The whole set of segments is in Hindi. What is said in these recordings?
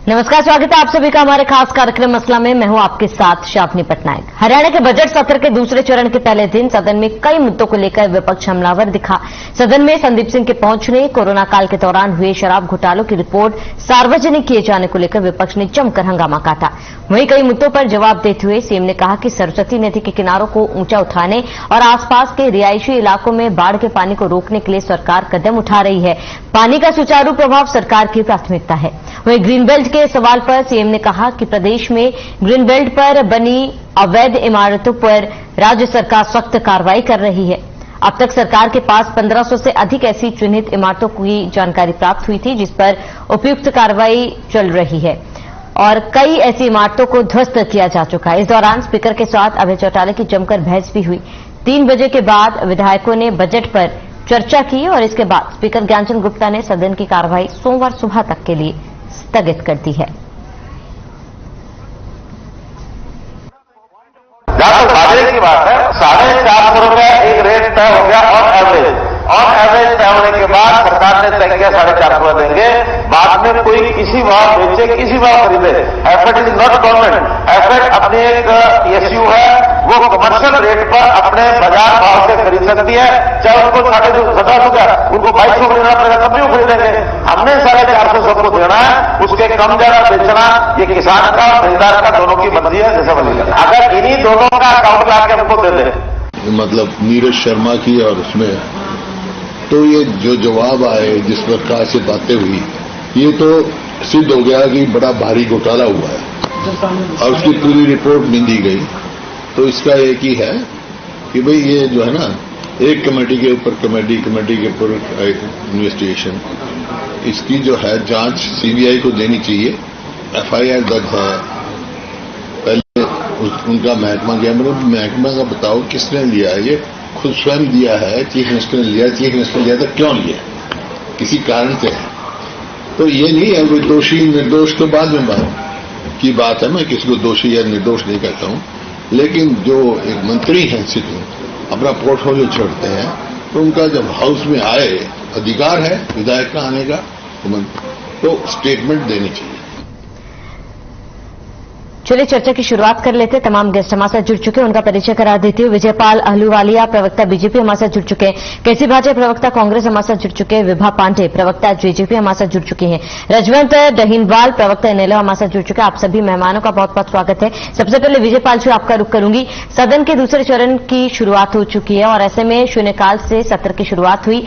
नमस्कार, स्वागत है आप सभी का हमारे खास कार्यक्रम मसला में। मैं हूं आपके साथ शापनी पटनायक। हरियाणा के बजट सत्र के दूसरे चरण के पहले दिन सदन में कई मुद्दों को लेकर विपक्ष हमलावर दिखा। सदन में संदीप सिंह के पहुंचने, कोरोना काल के दौरान हुए शराब घोटालों की रिपोर्ट सार्वजनिक किए जाने को लेकर विपक्ष ने जमकर हंगामा काटा। वहीं कई मुद्दों पर जवाब देते हुए सीएम ने कहा कि सरस्वती नदी के किनारों को ऊंचा उठाने और आसपास के रिहायशी इलाकों में बाढ़ के पानी को रोकने के लिए सरकार कदम उठा रही है। पानी का सुचारू प्रभाव सरकार की प्राथमिकता है। वहीं ग्रीन बेल्ट के सवाल पर सीएम ने कहा कि प्रदेश में ग्रीन बेल्ट पर बनी अवैध इमारतों पर राज्य सरकार सख्त कार्रवाई कर रही है। अब तक सरकार के पास 1500 से अधिक ऐसी चिन्हित इमारतों की जानकारी प्राप्त हुई थी, जिस पर उपयुक्त कार्रवाई चल रही है और कई ऐसी इमारतों को ध्वस्त किया जा चुका है। इस दौरान स्पीकर के साथ अभय चौटाला की जमकर बहस भी हुई। 3 बजे के बाद विधायकों ने बजट पर चर्चा की और इसके बाद स्पीकर ज्ञानचंद गुप्ता ने सदन की कार्रवाई सोमवार सुबह तक के लिए स्थगित कर दी है। जहां तक बाजरे की बात है, 450 रुपया एक रेट तय हो गया ऑन एवरेज तय होने के बाद सरकार ने तय किया 450 रुपया देंगे। बाद में कोई किसी भाव बेचे, किसी भाव खरीदे, effort is not government. Effort अपनी एक एसयू है, वो कमर्शियल रेट पर अपने बाजार भाव से खरीद सकती है। चाहे उनको 750 रुपया, उनको 2200 खरीदना पड़ेगा तब भी वो खरीदेंगे। हमने 450 सबको देना है, उसके कम ज्यादा बेचना ये किसान का और खरीदार का दोनों की मर्जी है। जैसा बनी अगर इन्हीं दोनों का अकाउंट ला के हमको दे दे, मतलब नीरज शर्मा की और उसमें तो ये जो जवाब आए, जिस प्रकार से बातें हुई, ये तो सिद्ध हो गया कि बड़ा भारी घोटाला हुआ है और उसकी पूरी रिपोर्ट नहीं दी गई। तो इसका एक ही है कि भाई ये जो है ना, एक कमेटी के ऊपर कमेटी के ऊपर इन्वेस्टिगेशन, इसकी जो है जांच सीबीआई को देनी चाहिए। एफआईआर दर्ज है, पहले उनका महकमा गया, मतलब महकमा का बताओ किसने लिया है? ये खुद स्वयं दिया है, चीफ मिनिस्टर ने लिया। चीफ मिनिस्टर ने लिया तो क्यों लिया? किसी कारण से है। तो ये नहीं है कोई दोषी निर्दोष तो बाद में की बात है। मैं किसी को दोषी या निर्दोष नहीं कहता हूं, लेकिन जो एक मंत्री हैं सिद्धू अपना पोर्टफोलियो छोड़ते हैं, तो उनका जब हाउस में आए, अधिकार है विधायक का आने का, तो स्टेटमेंट देनी चाहिए। चलिए चर्चा की शुरुआत कर लेते। तमाम गेस्ट हमारे साथ जुड़ चुके हैं, उनका परिचय करा देती हूँ। विजयपाल अहलूवालिया, प्रवक्ता बीजेपी, हमारे साथ जुड़ चुके हैं। केसी भाटिया, प्रवक्ता कांग्रेस, हमारे साथ जुड़ चुके हैं। विभा पांडे, प्रवक्ता जेजेपी, हमारे साथ जुड़ चुकी हैं। रजवंत डहीनवाल, प्रवक्ता इनेलो, हमारे साथ जुड़ चुके हैं। आप सभी मेहमानों का बहुत बहुत स्वागत है। सबसे पहले विजयपाल जी, आपका रुख करूंगी। सदन के दूसरे चरण की शुरुआत हो चुकी है और ऐसे में शून्यकाल से सत्र की शुरुआत हुई।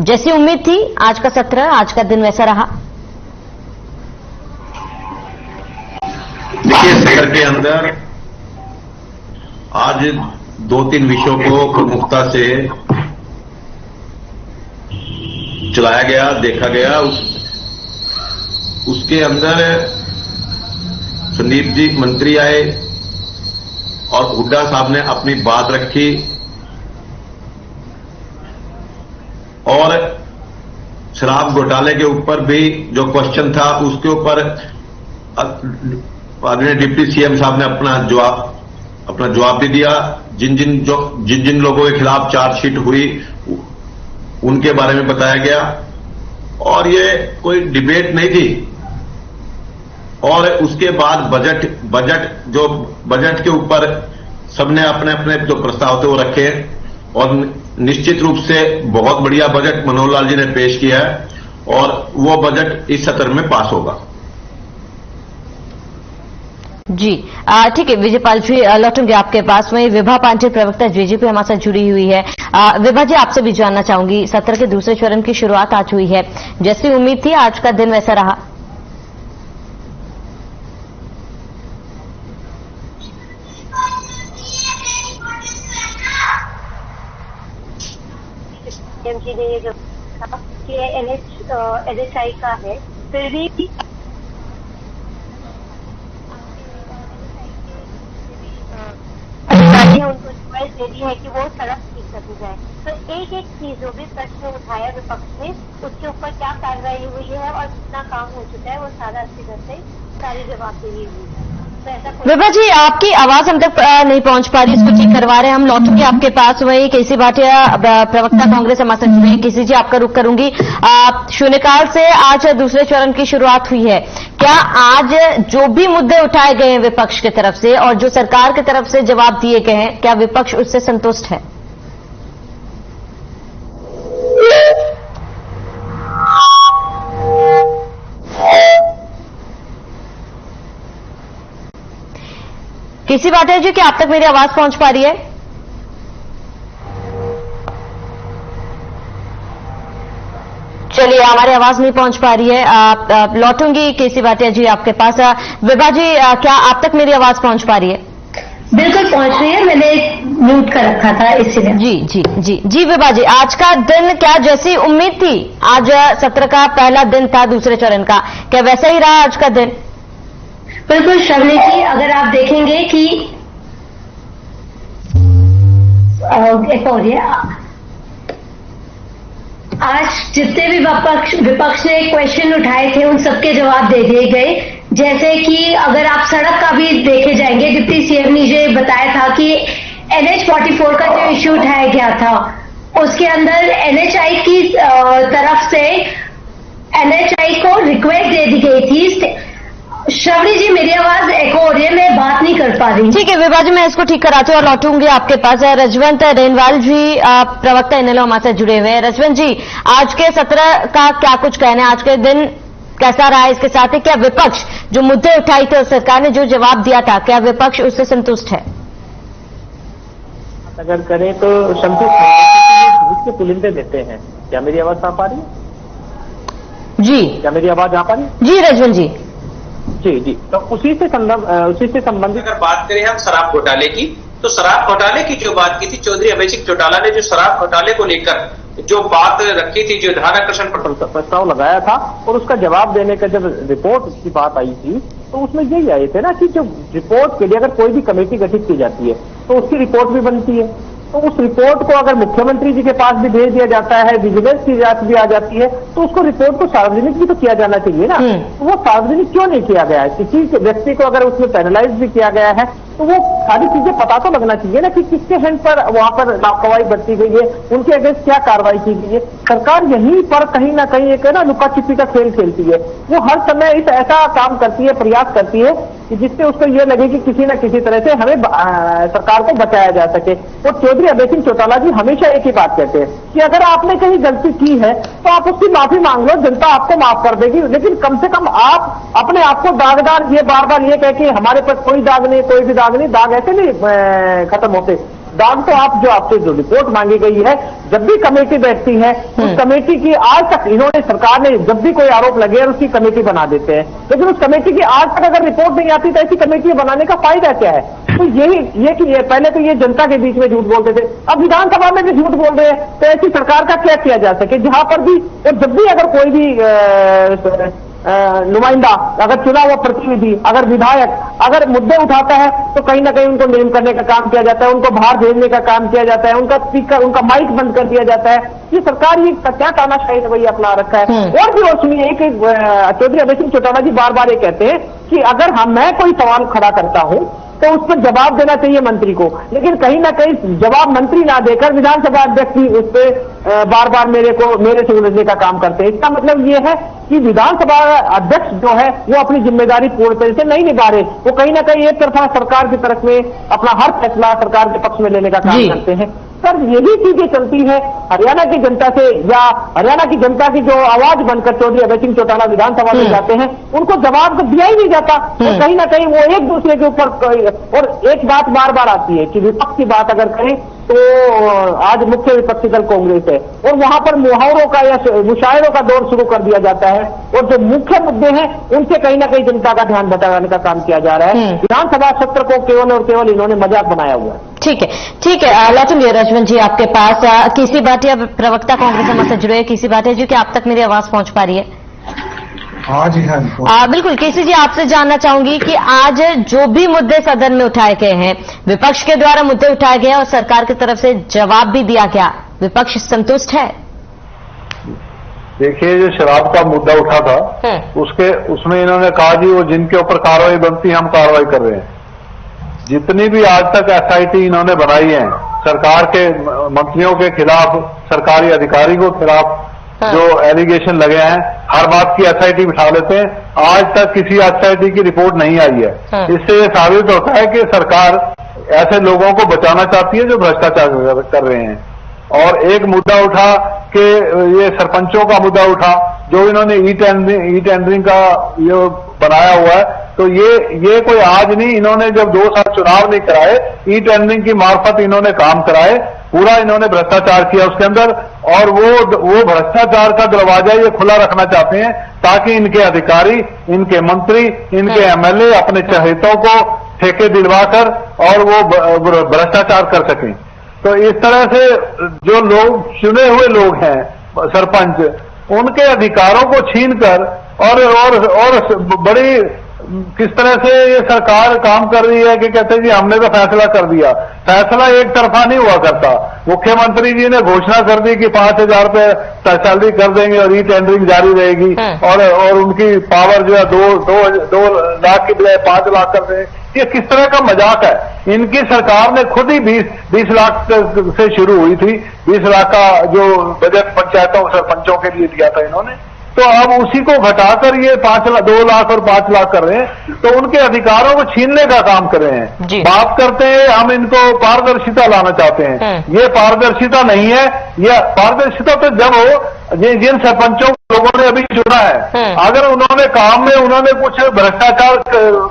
जैसी उम्मीद थी आज का सत्र, आज का दिन वैसा रहा? देखिए, सत्र के अंदर आज 2-3 विषयों को प्रमुखता से चलाया गया, देखा गया। उसके अंदर संदीप जी मंत्री आए और हुड्डा साहब ने अपनी बात रखी और शराब घोटाले के ऊपर भी जो क्वेश्चन था उसके ऊपर आदरणीय डिप्टी सीएम साहब ने अपना जवाब भी दिया। जिन जिन लोगों के खिलाफ चार्जशीट हुई उनके बारे में बताया गया और ये कोई डिबेट नहीं थी। और उसके बाद बजट के ऊपर सबने अपने अपने जो प्रस्ताव थे वो रखे और निश्चित रूप से बहुत बढ़िया बजट मनोहर लाल जी ने पेश किया है और वो बजट इस सत्र में पास होगा। जी ठीक है विजयपाल जी, लौटूंगे आपके पास। वहीं विभा पांडे, प्रवक्ता जेजेपी, हमारे साथ जुड़ी हुई है। विभा जी, आपसे भी जानना चाहूंगी, सत्र के दूसरे चरण की शुरुआत आज हुई है, जैसी उम्मीद थी आज का दिन वैसा रहा? जी ने ये जो NHI का है, फिर भी उनको चॉइस दे दी है कि वो सड़क ठीक कर दी जाए। तो एक एक चीज जो भी प्रश्न उठाया विपक्ष ने, उसके ऊपर क्या कार्रवाई हुई है और कितना काम हो चुका है, वो सारा 80% सारी जवाबदेही हुई है। तो ऐसा कोई विभा जी, आपकी आवाज हम तक नहीं पहुंच पा रही, इसको ठीक करवा रहे हैं हम। लौटूंगी आपके पास। वही केसी भाटिया प्रवक्ता कांग्रेस हमारे साथ जुड़े हैं। केसी जी, आपका रुख करूंगी। शून्यकाल से आज दूसरे चरण की शुरुआत हुई है। क्या आज जो भी मुद्दे उठाए गए हैं विपक्ष की तरफ से और जो सरकार की तरफ से जवाब दिए गए हैं, क्या विपक्ष उससे संतुष्ट है? केसी भाटिया जी, क्या आप तक मेरी आवाज पहुंच पा रही है? चलिए, हमारी आवाज नहीं पहुंच पा रही है। लौटूंगी केसी भाटिया जी आपके पास। विभा जी, क्या आप तक मेरी आवाज पहुंच पा रही है? बिल्कुल पहुंच रही है, मैंने म्यूट कर रखा था इसीलिए। जी विभा जी, आज का दिन क्या जैसी उम्मीद थी? आज सत्र का पहला दिन था दूसरे चरण का, क्या वैसा ही रहा आज का दिन? बिल्कुल श्रवणी जी, अगर आप देखेंगे कि एक और ये आज जितने भी विपक्ष ने क्वेश्चन उठाए थे उन सबके जवाब दे दिए गए। जैसे कि अगर आप सड़क का भी देखे जाएंगे, डिप्टी सीएम ने ये बताया था कि NH-44 का जो इश्यू उठाया गया था उसके अंदर NHI की तरफ से NHI को रिक्वेस्ट दे दी गई थी। श्रवणी जी, मेरी आवाज एको हो रही है, मैं बात नहीं कर पा रही। ठीक है विभा जी, मैं इसको ठीक कराती हूँ और लौटूंगी आपके पास। रजवंत रेनवाल जी, प्रवक्ता इनेलो हमारे साथ जुड़े हुए हैं। रजवंत जी, आज के सत्र का क्या कुछ कहना है? आज के दिन कैसा रहा? इसके साथ ही क्या विपक्ष जो मुद्दे उठाई थे और सरकार ने जो जवाब दिया था, क्या विपक्ष उससे संतुष्ट है? अगर करें तो संतुष्ट है, झूठ के पुलिंदे देते हैं। क्या मेरी आवाज आ पा रही है? जी, क्या मेरी आवाज आ पा रही है? जी रजवंत जी। जी, तो उसी से संबंधित अगर बात करें हम शराब घोटाले की, तो शराब घोटाले की जो बात की थी चौधरी अभय सिंह चौटाला ने, जो शराब घोटाले को लेकर जो बात रखी थी, जो ध्यानाकर्षण प्रस्ताव लगाया था और उसका जवाब देने का जब रिपोर्ट की बात आई थी तो उसमें यही आए थे ना कि जो रिपोर्ट के लिए अगर कोई भी कमेटी गठित की जाती है तो उसकी रिपोर्ट भी बनती है। तो उस रिपोर्ट को अगर मुख्यमंत्री जी के पास भी भेज दिया जाता है, विजिलेंस की जांच भी आ जाती है, तो उसको रिपोर्ट को सार्वजनिक भी तो किया जाना चाहिए ना। तो वो सार्वजनिक क्यों नहीं किया गया है? किसी व्यक्ति को अगर उसमें पैनलाइज भी किया गया है तो वो सारी चीजें पता तो लगना चाहिए ना कि किसके हैंड पर वहां पर लापरवाही बरती गई है, उनके अगेंस्ट क्या कार्रवाई की गई है। सरकार यहीं पर कहीं ना कहीं एक ना लुका छिपी का खेल खेलती है। वो हर समय इस ऐसा काम करती है, प्रयास करती है कि जिससे उसको ये लगे कि किसी न किसी तरह से हमें सरकार को बचाया जा सके। और चौधरी अभय सिंह चौटाला जी हमेशा एक ही बात कहते हैं कि अगर आपने कहीं गलती की है तो आप उसकी माफी मांग लो, जनता आपको माफ कर देगी, लेकिन कम से कम आप अपने आप को दागदार ये बार बार ये कह के हमारे पास कोई दाग नहीं, कोई भी दाग नहीं, दाग ऐसे नहीं खत्म होते। दाग तो आप जो आपसे जो रिपोर्ट मांगी गई है, जब भी कमेटी बैठती है उस कमेटी की आज तक इन्होंने, सरकार ने जब भी कोई आरोप लगे और उसकी कमेटी बना देते हैं, लेकिन उस कमेटी की आज तक अगर रिपोर्ट नहीं आती तो ऐसी कमेटी बनाने का फायदा क्या है? तो ये पहले तो ये जनता के बीच में झूठ बोलते थे, अब विधानसभा में भी झूठ बोल रहे हैं। तो ऐसी सरकार का क्या किया जा सके जहां पर भी और जब भी अगर कोई भी नुमाइंदा, अगर चुना हुआ प्रतिनिधि, अगर विधायक अगर मुद्दे उठाता है तो कहीं ना कहीं उनको नेम करने का काम किया जाता है, उनको बाहर भेजने का काम किया जाता है, उनका स्पीकर, उनका माइक बंद कर दिया जाता है। ये सरकार ये क्या तानाशाही रवैया अपना रखा है। और भी और सुनिए, चौधरी अभय सिंह चौटाला जी बार बार ये कहते हैं कि अगर मैं कोई सवाल खड़ा करता हूं तो उस पर जवाब देना चाहिए मंत्री को, लेकिन कहीं ना कहीं जवाब मंत्री ना देकर विधानसभा अध्यक्ष भी उस पर बार बार मेरे से उलझने का काम करते हैं। इसका मतलब ये है कि विधानसभा अध्यक्ष जो है वो अपनी जिम्मेदारी पूर्ण तरह से नहीं निभा रहे। वो कहीं ना कहीं एक तरफा सरकार की तरफ में अपना हर फैसला सरकार के पक्ष में लेने का काम करते हैं। सर, यही चीजें चलती है हरियाणा की जनता से, या हरियाणा की जनता की जो आवाज बनकर चौधरी अभय सिंह चौटाला विधानसभा में जाते हैं, उनको जवाब तो दिया ही नहीं जाता। तो कहीं ना कहीं वो एक दूसरे के ऊपर, और एक बात बार बार आती है कि विपक्ष की बात अगर करें तो आज मुख्य विपक्षी दल कांग्रेस है और वहां पर मुहावरों का या मुशायरों का दौर शुरू कर दिया जाता है और जो मुख्य मुद्दे हैं उनसे कहीं ना कहीं जनता का ध्यान भटकाने का काम किया जा रहा है। विधानसभा सत्र को केवल और केवल इन्होंने मजाक बनाया हुआ है। ठीक है, लौटूंगी रजवंत जी आपके पास। केसी भाटिया प्रवक्ता कांग्रेस हमारे साथ जुड़े हैं। केसी भाटिया जी, क्या आप तक मेरी आवाज पहुंच पा रही है? हाँ जी, हाँ बिल्कुल। केसी जी, आपसे जानना चाहूंगी कि आज जो भी मुद्दे सदन में उठाए गए हैं, विपक्ष के द्वारा मुद्दे उठाए गए और सरकार की तरफ से जवाब भी दिया गया, विपक्ष संतुष्ट है? देखिए, जो शराब का मुद्दा उठा था उसमें इन्होंने कहा जी वो जिनके ऊपर कार्रवाई बनती है हम कार्रवाई कर रहे हैं। जितनी भी आज तक एसआईटी इन्होंने बनाई है सरकार के मंत्रियों के खिलाफ, सरकारी अधिकारी को खिलाफ जो एलिगेशन लगे हैं, हर बात की एसआईटी बिठा लेते हैं। आज तक किसी एसआईटी की रिपोर्ट नहीं आई है। इससे ये साबित होता है कि सरकार ऐसे लोगों को बचाना चाहती है जो भ्रष्टाचार कर रहे हैं। और एक मुद्दा उठा कि ये सरपंचों का मुद्दा उठा, जो इन्होंने ई टेंडरिंग का ये बनाया हुआ है, तो ये कोई आज नहीं, इन्होंने जब 2 साल चुनाव नहीं कराए, ई टेंडरिंग की मार्फत इन्होंने काम कराए, पूरा इन्होंने भ्रष्टाचार किया उसके अंदर। और वो भ्रष्टाचार का दरवाजा ये खुला रखना चाहते हैं ताकि इनके अधिकारी, इनके मंत्री, इनके एमएलए अपने चहेतों को ठेके दिलवाकर और वो भ्रष्टाचार कर सकें। तो इस तरह से जो लोग, चुने हुए लोग हैं सरपंच, उनके अधिकारों को छीनकर और बड़ी किस तरह से ये सरकार काम कर रही है कि कहते हैं जी हमने तो फैसला कर दिया। फैसला एक तरफा नहीं हुआ करता। मुख्यमंत्री जी ने घोषणा कर दी कि 5,000 रुपये सैलरी कर देंगे और ई टेंडरिंग जारी रहेगी और उनकी पावर जो है 2 लाख की बजाय 5 लाख कर देंगे। ये किस तरह का मजाक है। इनकी सरकार ने खुद ही 20 लाख से शुरू हुई थी। 20 लाख का जो बजट पंचायतों सरपंचों के लिए दिया था इन्होंने, तो अब उसी को घटाकर ये 2 लाख और 5 लाख कर रहे हैं। तो उनके अधिकारों को छीनने का काम कर रहे हैं। बात करते हैं हम इनको पारदर्शिता लाना चाहते हैं। ये पारदर्शिता नहीं है। ये पारदर्शिता तो जब हो जिन सरपंचों लोगों ने अभी चुना है, अगर उन्होंने काम में उन्होंने कुछ भ्रष्टाचार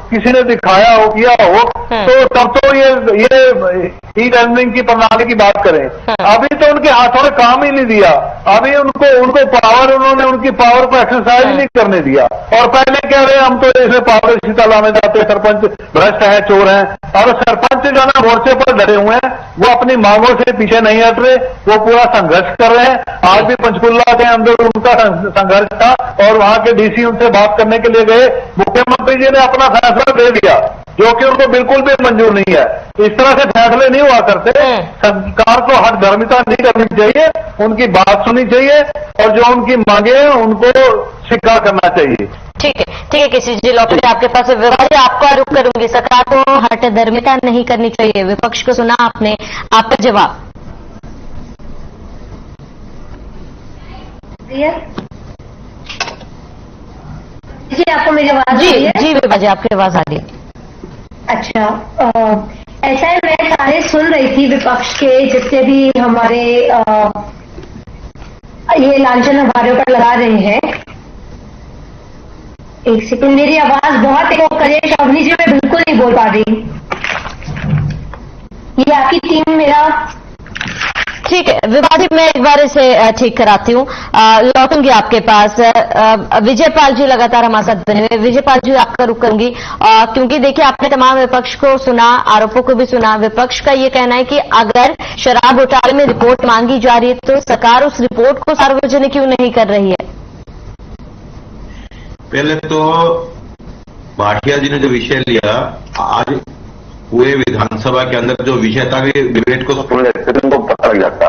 किसी ने दिखाया हो, किया हो, तो तब तो ये ई टेंडरिंग की प्रणाली की बात करें। अभी तो उनके हाथों ने काम ही नहीं दिया। अभी उनको पावर, उन्होंने उनकी पावर को एक्सरसाइज नहीं करने दिया। और पहले कह रहे हैं हम तो इसमें पारदर्शिता लाना चाहते हैं, सरपंच भ्रष्ट है, चोर है। और सरपंच जो है मोर्चे पर डटे हुए हैं, वो अपनी मांगों से पीछे नहीं हट रहे, वो पूरा संघर्ष कर रहे हैं। आज भी पंचकुला के अंदर उनका संघर्ष था और वहां के डीसी उनसे बात करने के लिए गए। मुख्यमंत्री जी ने अपना फैसला दे दिया, जो कि उनको बिल्कुल भी मंजूर नहीं है। इस तरह से फैसले नहीं हुआ करते। सरकार को हठधर्मिता नहीं करनी चाहिए, उनकी बात सुननी चाहिए और जो उनकी मांगे हैं उनको स्वीकार करना चाहिए। ठीक है किसी जी लौटे आपके पास विभाग आपका रुख करूंगी। सरकार को हठधर्मिता नहीं करनी चाहिए, विपक्ष को सुना आपने, आपका जवाब? जी आपको मेरी आवाज? जी विभाग जी आपकी आवाज आ रही है। अच्छा, ऐसा है, मैं सारे सुन रही थी विपक्ष के जितने भी हमारे ये लांछन हमारे ऊपर लगा रहे हैं। एक सेकंड, मेरी आवाज बहुत एको करे शबनी जी, मैं बिल्कुल नहीं बोल पा रही। ये आपकी टीम मेरा ठीक है विभाग जी, मैं एक बार इसे ठीक कराती हूँ। लौटूंगी आपके पास। विजयपाल जी लगातार हमारे साथ बने हुए। विजयपाल जी आपका रुख करूंगी क्योंकि देखिए आपने तमाम विपक्ष को सुना, आरोपों को भी सुना। विपक्ष का ये कहना है कि अगर शराब घोटाले में रिपोर्ट मांगी जा रही है तो सरकार उस रिपोर्ट को सार्वजनिक क्यों नहीं कर रही है? पहले तो भाटिया जी ने जो विषय लिया, आज पूरे विधानसभा के अंदर जो विषय था डिबेट को उनको पता लग जाता।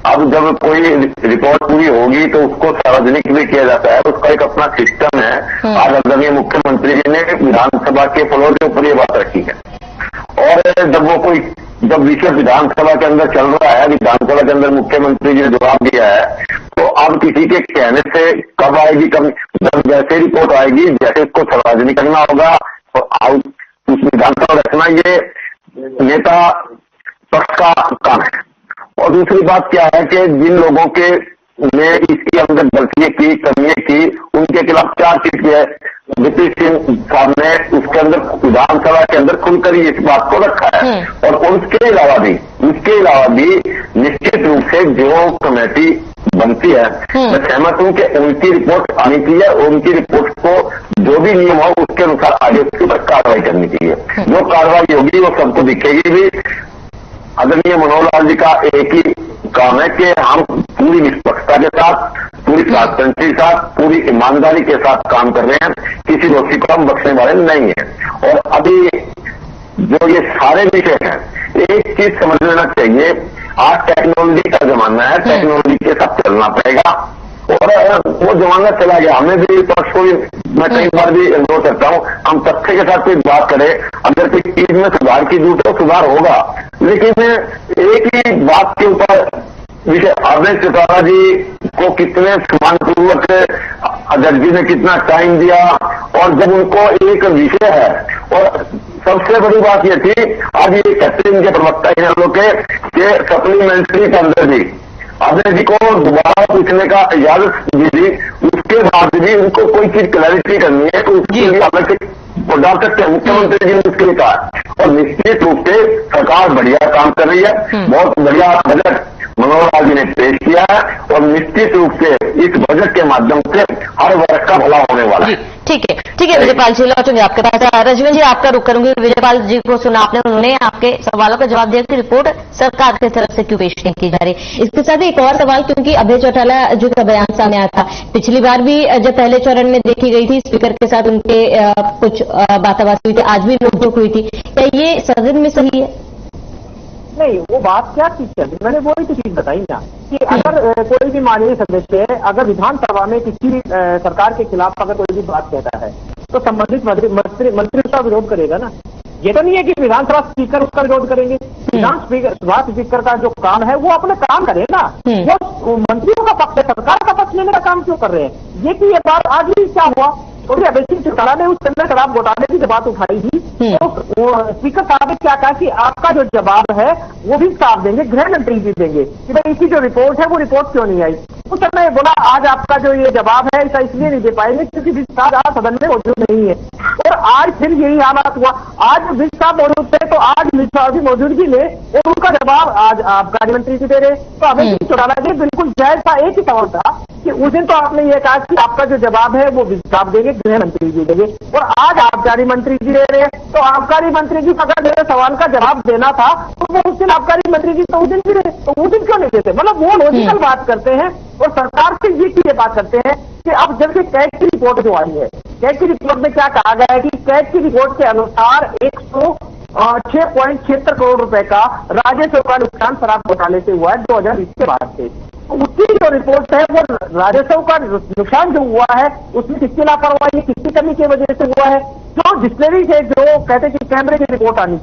अब जब कोई रिपोर्ट पूरी होगी तो उसको सार्वजनिक भी किया जाता है, उसका एक अपना सिस्टम है। आज आदरणीय मुख्यमंत्री जी ने विधानसभा के फ्लोर के ऊपर ये बात रखी है। और जब विषय विधानसभा के अंदर चल रहा है, विधानसभा के अंदर मुख्यमंत्री जी ने जवाब दिया है, तो अब किसी के कहने से कब आएगी, जब जैसे रिपोर्ट आएगी, जैसे इसको सार्वजनिक करना होगा और उस विधानसभा रखना, ये नेता पक्ष का काम है। और दूसरी बात क्या है कि जिन लोगों के ने इसके अंदर गलतियां की, कमियां की, उनके खिलाफ चार्जशीट किया है। विपी सिंह साहब ने उसके अंदर विधानसभा के अंदर खुलकर इस बात को रखा है। और उसके अलावा भी निश्चित रूप से जो कमेटी बनती है, मैं सहमत हूं कि उनकी रिपोर्ट आनी चाहिए। उनकी रिपोर्ट को जो भी नियम हो उसके अनुसार आगे उसके ऊपर कार्रवाई करनी चाहिए। जो कार्रवाई होगी वो सबको दिखेगी भी। आदरणीय मनोहर लाल जी का एक ही काम है कि हम पूरी निष्पक्षता के साथ, पूरी ट्रांसपेरेंसी के साथ, पूरी ईमानदारी के साथ काम कर रहे हैं। किसी दोषी को हम बख्शने वाले नहीं है। और अभी जो ये सारे विषय हैं, एक चीज समझ लेना चाहिए, आज टेक्नोलॉजी का जमाना है, टेक्नोलॉजी के साथ चलना पड़ेगा। और वो जमाना चला गया। हमें भी पक्ष को भी मैं कई बार भी अनुरोध करता हूँ, हम तथ्य के साथ कोई बात करें, अगर किसी चीज में सुधार की जरूरत है तो सुधार होगा, लेकिन एक ही बात के ऊपर विषय अरविंद चौटाला जी को कितने सम्मानपूर्वक अध्यक्ष जी ने कितना टाइम दिया, और जब उनको एक विषय है, और सबसे बड़ी बात यह थी, आज ये कहते हैं इनके प्रवक्ता इन लोग के सप्लीमेंट्री टेंडर दी अध्यक्ष जी को दोबारा पूछने का इजाजत दी थी, उसके बाद भी उनको कोई चीज क्लैरिटी करनी है तो उसके लिए अलग से डाल सकते हैं। मुख्यमंत्री जी ने उसके लिए कहा, और निश्चित रूप से सरकार बढ़िया काम कर रही है, बहुत बढ़िया बजट मनोहर लाल जी ने पेश किया है, और निश्चित रूप से इस बजट के माध्यम से हर वर्ग का भला होने वाला है। ठीक है विजयपाल जी, लौटूंगी आपके पास। रजवन जी, आपका रुख करूंगी। विजयपाल जी को सुना आपने, उन्होंने आपके सवालों का जवाब दिया कि रिपोर्ट सरकार की तरफ से क्यों पेश नहीं की जा रही। इसके साथ एक और सवाल, क्योंकि अभय चौटाला जी का बयान सामने आया था, पिछली बार भी जब पहले चरण में देखी गई थी, स्पीकर के साथ उनके कुछ बाताबाती हुई थी, आज भी नोकझोंक हुई थी, क्या ये सदन में सही है? नहीं, वो बात क्या चीज चल, मैंने वो ही तो चीज बताई ना कि अगर कोई भी माननीय सदस्य अगर विधानसभा में किसी भी सरकार के खिलाफ अगर कोई भी बात कहता है तो संबंधित मंत्री उसका विरोध करेगा ना। ये तो नहीं है कि विधानसभा स्पीकर उसका विरोध करेंगे। विधानसभा स्पीकर का जो काम है वो अपने काम करे ना, वो मंत्रियों का पक्ष है, सरकार का पक्ष लेने का काम क्यों कर रहे हैं? ये कि ये बात आज भी क्या हुआ, तो अभय सिंह चौटाला ने उस समय शराब घोटाले की जब बात उठाई थी तो स्पीकर साहब ने क्या कहा कि आपका जो जवाब है वो भी साफ देंगे, गृह मंत्री जी देंगे कि भाई इसकी जो रिपोर्ट है वो रिपोर्ट क्यों नहीं आई। उस समय बोला आज आपका जो ये जवाब है इसका इसलिए नहीं दे पाएंगे क्योंकि विज साहब सदन में मौजूद नहीं है। और आज फिर यही हालात हुआ, आज विज साहब मौजूद थे तो आज विज साहब की मौजूदगी में और उनका जवाब आज आबकारी मंत्री जी दे रहे। तो अभय सिंह चौटाला जी बिल्कुल जायज था, एक ही सवाल था कि उस दिन तो आपने ये कहा कि आपका जो जवाब है वो विज साहब देंगे, गृह मंत्री जी देंगे, और आज आबकारी मंत्री जी दे रहे हैं। तो आबकारी मंत्री जी अगर मेरे सवाल का जवाब देना था तो वो उस दिन आबकारी मंत्री जी तो उस दिन भी रहे, तो उस दिन क्यों नहीं देते? मतलब वो लॉजिकल बात करते हैं और सरकार से ये बात करते हैं कि अब जबकि कैट की रिपोर्ट जो आई है, कैट की रिपोर्ट में क्या कहा गया है कि कैट की रिपोर्ट के अनुसार 106.76 करोड़ रुपए का राजस्व का नुकसान शराब घोटाले से हुआ है 2020 के बाद से। तो उसकी जो रिपोर्ट है वो राजस्व का नुकसान जो हुआ है उसमें किसकी लापरवाही, किसकी कमी की वजह से हुआ है। जो डिस्टिलरी से जो कहते कि कैमरे की रिपोर्ट आनी,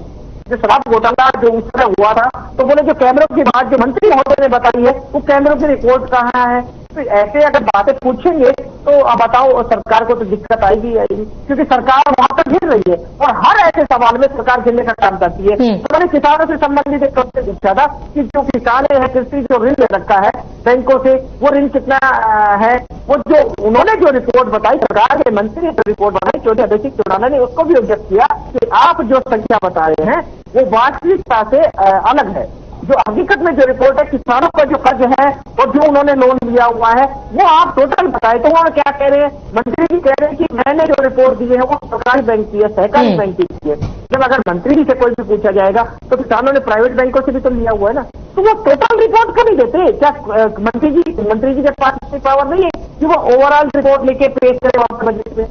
जो शराब घोटाला जो उस तरह हुआ था तो बोले जो कैमरों की बात जो मंत्री महोदय ने बताई है वो कैमरों की रिपोर्ट कहाँ है। तो ऐसे अगर बातें पूछेंगे तो अब बताओ सरकार को तो दिक्कत आएगी आएगी, क्योंकि सरकार वहां तक घिर रही है और हर ऐसे सवाल में सरकार घिरने का काम करती है। तो मैंने किसानों से संबंधित एक प्रश्न पूछा था कि जो किसान है कृषि जो ऋण ले रखा है बैंकों से वो ऋण कितना है, वो जो उन्होंने जो रिपोर्ट बताई सरकार के मंत्री ने जो रिपोर्ट बनाई चौधरी अभय सिंह चौटाला ने उसको भी ऑब्जेक्ट किया कि आप जो संख्या बता रहे हैं वो वास्तविकता से अलग है। जो हकीकत में जो रिपोर्ट है किसानों का जो कर्ज है और जो उन्होंने लोन लिया हुआ है वो आप टोटल बताए। तो वहां क्या कह रहे हैं, मंत्री जी कह रहे हैं कि मैंने जो रिपोर्ट दी है वो सरकारी बैंक की है, सहकारी बैंक की है। जब अगर मंत्री जी से कोई भी पूछा जाएगा तो किसानों ने प्राइवेट बैंकों से भी तो लिया हुआ है ना, तो वो टोटल रिपोर्ट क्यों नहीं देते? क्या मंत्री जी के पास इतनी पावर नहीं है कि वो ओवरऑल रिपोर्ट लेके पेश करें वहां बजट में?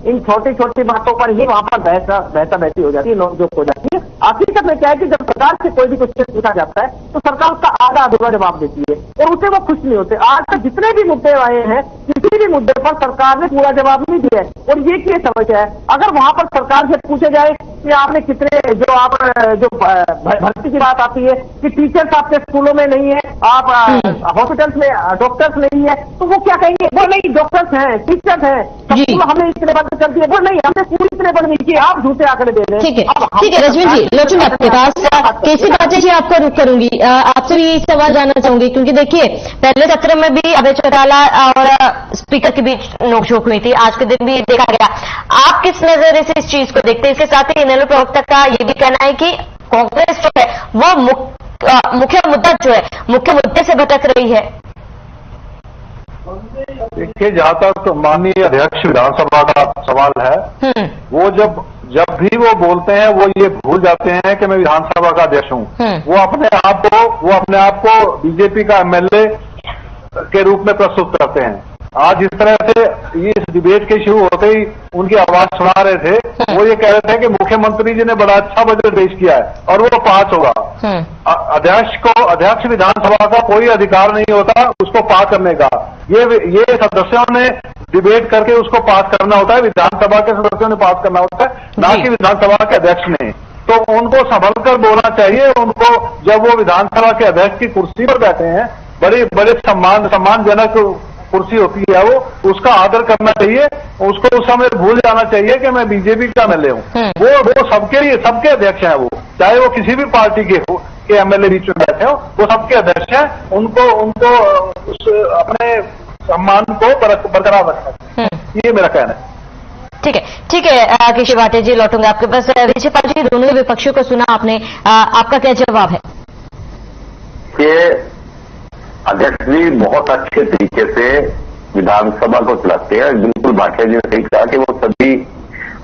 इन छोटी छोटी बातों पर ही वहां पर बहसी हो जाती है, नोकझोंक हो जाती है। हकीकत में क्या है कि जब सरकार से कोई भी क्वेश्चन पूछा जाता है तो सरकार उसका आधा अधूरा जवाब देती है और उससे वो खुश नहीं होते। आज तक जितने भी मुद्दे आए हैं किसी भी मुद्दे पर सरकार ने पूरा जवाब नहीं दिया है और ये क्या समस्या है। अगर वहां पर सरकार से पूछे जाए कि आपने कितने जो आप जो भर्ती की बात आती है कि टीचर्स आपके स्कूलों में नहीं है, आप हॉस्पिटल्स में डॉक्टर्स नहीं है, तो वो क्या कहेंगे? वो नहीं डॉक्टर्स हैं, टीचर्स हैं, स्कूल हमने इतने बंद कर दिए, वो नहीं हमने स्कूल इतने बंद नहीं किए, आप झूठे आंकड़े दे रहे हैं। ठीक है रजवन जी, लौटूंगी आपके पास। केसी बातें जी आपका रुख करूंगी, आपसे भी यही सवाल जानना चाहूंगी क्योंकि देखिए पहले सत्र में भी अभय चौटाला और स्पीकर के बीच नोकझोंक हुई थी, आज के दिन भी देखा गया। आप किस नजरिए से इस चीज को देखते हैं? इसके साथ ही इनेलो प्रवक्ता का ये भी कहना है कि कांग्रेस जो है वो मुख्य मुद्दा जो है मुख्य मुद्दे से भटक रही है। देखिए, जहां तक माननीय अध्यक्ष विधानसभा का सवाल है, वो जब भी वो बोलते हैं वो ये भूल जाते हैं कि मैं विधानसभा का अध्यक्ष हूं। वो अपने आप को बीजेपी का एमएलए के रूप में प्रस्तुत करते हैं। आज इस तरह से ये इस डिबेट के शुरू होते ही उनकी आवाज सुना रहे थे, वो ये कह रहे थे कि मुख्यमंत्री जी ने बड़ा अच्छा बजट पेश किया है और वो पास होगा। अध्यक्ष विधानसभा का कोई अधिकार नहीं होता उसको पास करने का, ये सदस्यों ने डिबेट करके उसको पास करना होता है, विधानसभा के सदस्यों ने पास करना होता है, ना कि विधानसभा के अध्यक्ष ने। तो उनको संभल कर बोलना चाहिए। उनको जब वो विधानसभा के अध्यक्ष की कुर्सी पर बैठे हैं, बड़े सम्मानजनक कुर्सी होती है वो, उसका आदर करना चाहिए। उसको उस समय भूल जाना चाहिए कि मैं बीजेपी का एमएलए हूँ। वो सबके लिए, सबके अध्यक्ष हैं, वो चाहे वो किसी भी पार्टी के हो के एमएलए बीच में बैठे हो, वो सबके अध्यक्ष हैं। उनको अपने सम्मान को बरकरार रखना, ये मेरा कहना है। ठीक है केशव भाटिया जी, लौटूंगा आपके पास। विजय पाल जी, दोनों ही विपक्षियों को सुना आपने, आपका क्या जवाब है? कि अध्यक्ष जी बहुत अच्छे तरीके से विधानसभा को चलाते हैं। बिल्कुल भाटिया जी ने सही कहा कि वो सभी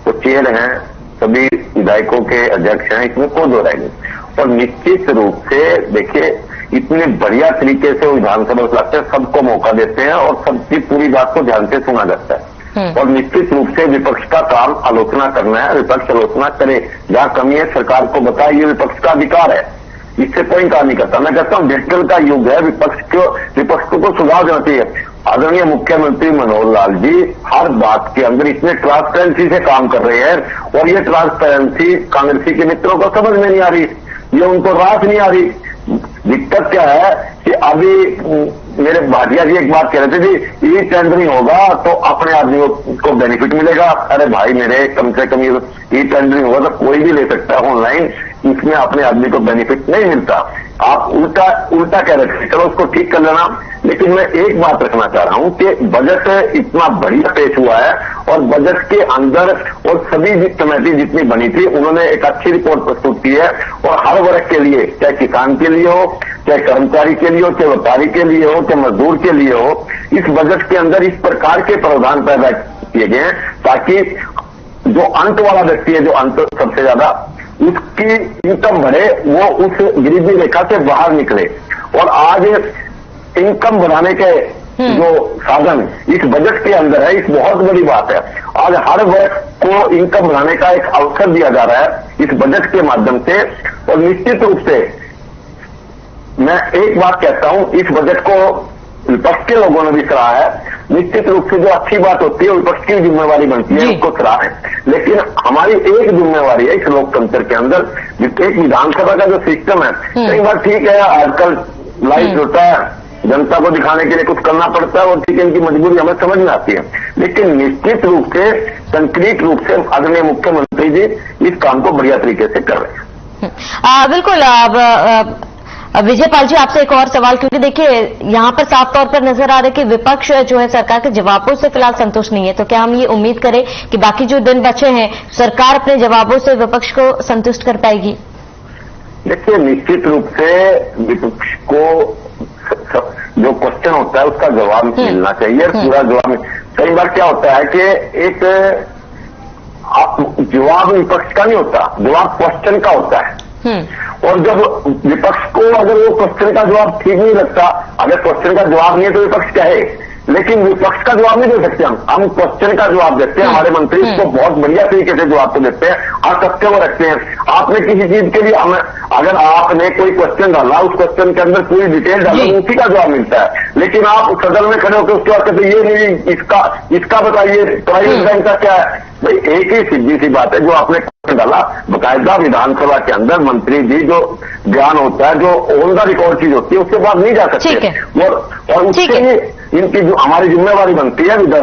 वो चेयर हैं, सभी विधायकों के अध्यक्ष हैं, इसमें कोई दो राय नहीं। और निश्चित रूप से देखिए, इतने बढ़िया तरीके से वो विधानसभा चलाते हैं, सबको मौका देते हैं और सबकी पूरी बात को ध्यान से सुना जाता है। और निश्चित रूप से विपक्ष का काम आलोचना करना है, विपक्ष आलोचना करे, जहां कमी है सरकार को बताए, ये विपक्ष का अधिकार है, इससे कोई इनकार नहीं करता। मैं कहता हूं डिजिटल का युग है, विपक्ष को सुझाव देना चाहिए। आदरणीय मुख्यमंत्री मनोहर लाल जी हर बात के अंदर इतने ट्रांसपेरेंसी से काम कर रहे हैं और ये ट्रांसपेरेंसी कांग्रेसी के मित्रों को समझ में नहीं आ रही, ये उनको रास नहीं आ रही। दिक्कत क्या है कि अभी मेरे भाटिया जी एक बात कह रहे थे जी, ये टेंडरिंग होगा तो अपने आदमियों को बेनिफिट मिलेगा। अरे भाई मेरे, कम से कम ये टेंडरिंग होगा तो कोई भी ले सकता है ऑनलाइन, इसमें अपने आदमी को बेनिफिट नहीं मिलता। आप उल्टा कह रहे थे, चलो उसको ठीक कर लेना। लेकिन मैं एक बात रखना चाह रहा हूं कि बजट इतना बढ़िया पेश हुआ है और बजट के अंदर और सभी कमेटी जितनी बनी थी उन्होंने एक अच्छी रिपोर्ट प्रस्तुत की है और हर वर्ग के लिए, चाहे किसान के लिए हो, चाहे कर्मचारी के लिए हो, चाहे व्यापारी के लिए हो, चाहे मजदूर के लिए हो, इस बजट के अंदर इस प्रकार के प्रावधान पैदा किए गए हैं ताकि जो अंत वाला व्यक्ति है, जो अंत सबसे ज्यादा उसकी इनकम बढ़े, वो उस गरीबी रेखा से बाहर निकले। और आज इनकम बढ़ाने के जो साधन इस बजट के अंदर है, इस बहुत बड़ी बात है। आज हर वर्ग को इनकम बढ़ाने का एक अवसर दिया जा रहा है इस बजट के माध्यम से। और निश्चित रूप से मैं एक बात कहता हूं, इस बजट को विपक्ष के लोगों ने भी सराहा है। निश्चित रूप से जो अच्छी बात होती है विपक्ष की जिम्मेवारी बनती है उसको सराहे, लेकिन हमारी एक जिम्मेवारी है इस लोकतंत्र के अंदर, एक विधानसभा का जो सिस्टम है, कई बार ठीक है आजकल लाइव होता है, जनता को दिखाने के लिए कुछ करना पड़ता है और ठीक है इनकी मजबूरी हमें समझ में आती है, लेकिन निश्चित रूप से संक्रीट रूप से आदरणीय मुख्यमंत्री जी इस काम को बढ़िया तरीके से कर रहे हैं। बिल्कुल विजय पाल जी, आपसे एक और सवाल, क्योंकि देखिए यहाँ पर साफ तौर पर नजर आ रहा है कि विपक्ष जो है सरकार के जवाबों से फिलहाल संतुष्ट नहीं है, तो क्या हम ये उम्मीद करें कि बाकी जो दिन बचे हैं सरकार अपने जवाबों से विपक्ष को संतुष्ट कर पाएगी? देखिए निश्चित रूप से विपक्ष को जो क्वेश्चन होता है उसका जवाब मिलना चाहिए, पूरा जवाब। कई बार क्या होता है कि एक जवाब विपक्ष का नहीं होता, जवाब क्वेश्चन का होता है। और जब विपक्ष को अगर वो क्वेश्चन का जवाब ठीक नहीं लगता, अगर क्वेश्चन का जवाब नहीं है तो विपक्ष कहे, लेकिन विपक्ष का जवाब नहीं दे सकते हम क्वेश्चन का जवाब देते हैं। हमारे मंत्री इसको बहुत बढ़िया तरीके से जवाब तो देते हैं और सत्य वो रखते हैं। आपने किसी चीज के लिए हमें, अगर आपने कोई क्वेश्चन डाला, उस क्वेश्चन के अंदर पूरी डिटेल डाली, उसी का जवाब मिलता है। लेकिन आप सदन में खड़े होकर उसके बाद कहते ये नहीं, इसका बताइए, प्राइवेट बैंक का क्या है। भाई एक ही सीधी सी बात है, जो आपने डाला बकायदा विधानसभा के अंदर मंत्री जी जो ज्ञान होता है, जो ऑन द रिकॉर्ड चीज होती है, उसके बाद नहीं जा सकते। और उससे इनकी जो हमारी जिम्मेवारी बनती है विजय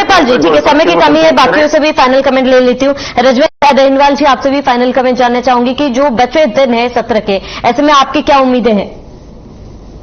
पाल जी, ठीक है, समय की कमी है, बाकियों से भी फाइनल कमेंट ले लेती हूँ। रजवेश दहिनवाल जी, आपसे भी फाइनल कमेंट जानना चाहूंगी कि जो बचे दिन है सत्र के, ऐसे में आपकी क्या उम्मीदें हैं?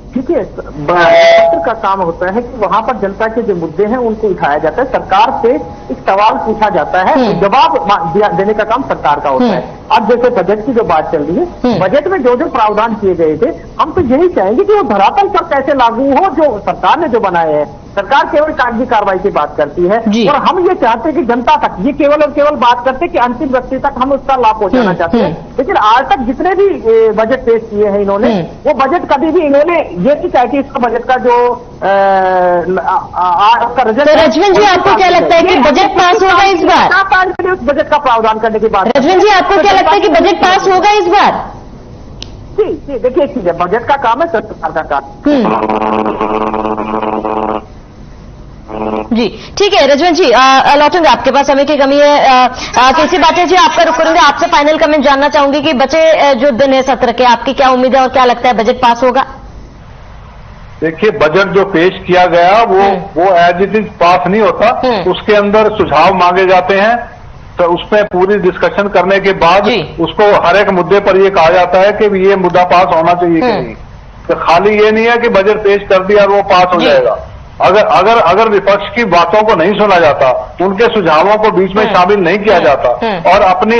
देखिए, सत्र का काम होता है कि वहां पर जनता के जो मुद्दे हैं उनको उठाया जाता है, सरकार से एक सवाल पूछा जाता है, जवाब देने का काम सरकार का होता है। अब जैसे बजट की जो बात चल रही है, बजट में जो जो प्रावधान किए गए थे, हम तो यही चाहेंगे कि वो धरातल पर कैसे लागू हो, जो सरकार ने जो बनाए हैं। सरकार केवल कागजी कार्रवाई की बात करती है और हम ये चाहते हैं कि जनता तक ये केवल और केवल बात करते हैं कि अंतिम व्यक्ति तक हम उसका लाभ पहुंचाना चाहते हैं। लेकिन आज तक जितने भी बजट पेश किए हैं इन्होंने, वो बजट कभी भी इन्होंने ये नहीं कहा कि इसका बजट का जो आपका रिजल्ट। तो रजवन जी, आपको क्या लगता है कि बजट पास होगा इस बार? उस बजट का प्रावधान करने की बात। रजवन जी, आपको क्या लगता है कि बजट पास होगा इस बार? जी, देखिए एक चीज है, बजट का काम है सरकार का काम। जी ठीक है रजवन जी, लौटूंगे आपके पास, समय की कमी है। केसी बाटे जी, आपका रुक करूंगा, आपसे फाइनल कमेंट जानना चाहूंगी कि बचे जो दिन है सत्र के, आपकी क्या उम्मीद है और क्या लगता है बजट पास होगा? देखिए, बजट जो पेश किया गया वो एज इट इज पास नहीं होता, उसके अंदर सुझाव मांगे जाते हैं, तो उसमें पूरी डिस्कशन करने के बाद उसको हर एक मुद्दे पर ये कहा जाता है कि ये मुद्दा पास होना चाहिए कि नहीं। तो खाली ये नहीं है कि बजट पेश कर दिया और वो पास हो जाएगा। अगर विपक्ष की बातों को नहीं सुना जाता, उनके सुझावों को बीच में शामिल नहीं किया जाता और अपनी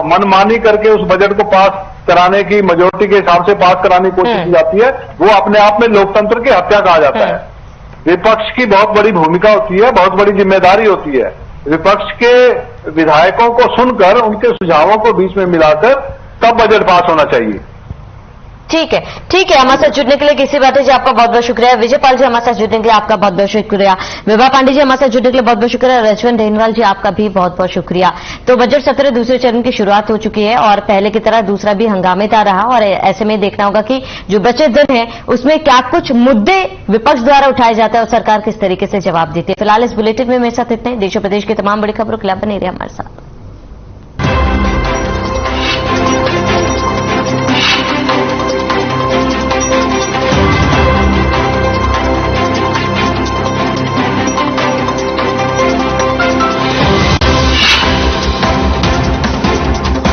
मनमानी करके उस बजट को पास कराने की, मेजोरिटी के हिसाब से पास कराने की कोशिश की जाती है, वो अपने आप में लोकतंत्र की हत्या कहा जाता है। विपक्ष की बहुत बड़ी भूमिका होती है, बहुत बड़ी जिम्मेदारी होती है। विपक्ष के विधायकों को सुनकर, उनके सुझावों को बीच में मिलाकर तब बजट पास होना चाहिए। ठीक है, हमारे साथ जुड़ने के लिए केसी बाटे जी आपका बहुत बहुत शुक्रिया। विजय पाल जी हमारे साथ जुड़ने के लिए आपका बहुत बहुत शुक्रिया। विभा पांडे जी हमारे साथ जुड़ने के लिए बहुत बहुत शुक्रिया। रजवन ढेनवाल जी आपका भी बहुत बहुत शुक्रिया। तो बजट सत्र दूसरे चरण की शुरुआत हो चुकी है और पहले की तरह दूसरा भी हंगामेदार रहा और ऐसे में देखना होगा कि जो बचे दिन है उसमें क्या कुछ मुद्दे विपक्ष द्वारा उठाए जाते हैं और सरकार किस तरीके से जवाब देती है। फिलहाल इस बुलेटिन में मेरे साथ इतने। देश और प्रदेश की तमाम बड़ी खबरों के लिए बने रहिए हमारे साथ।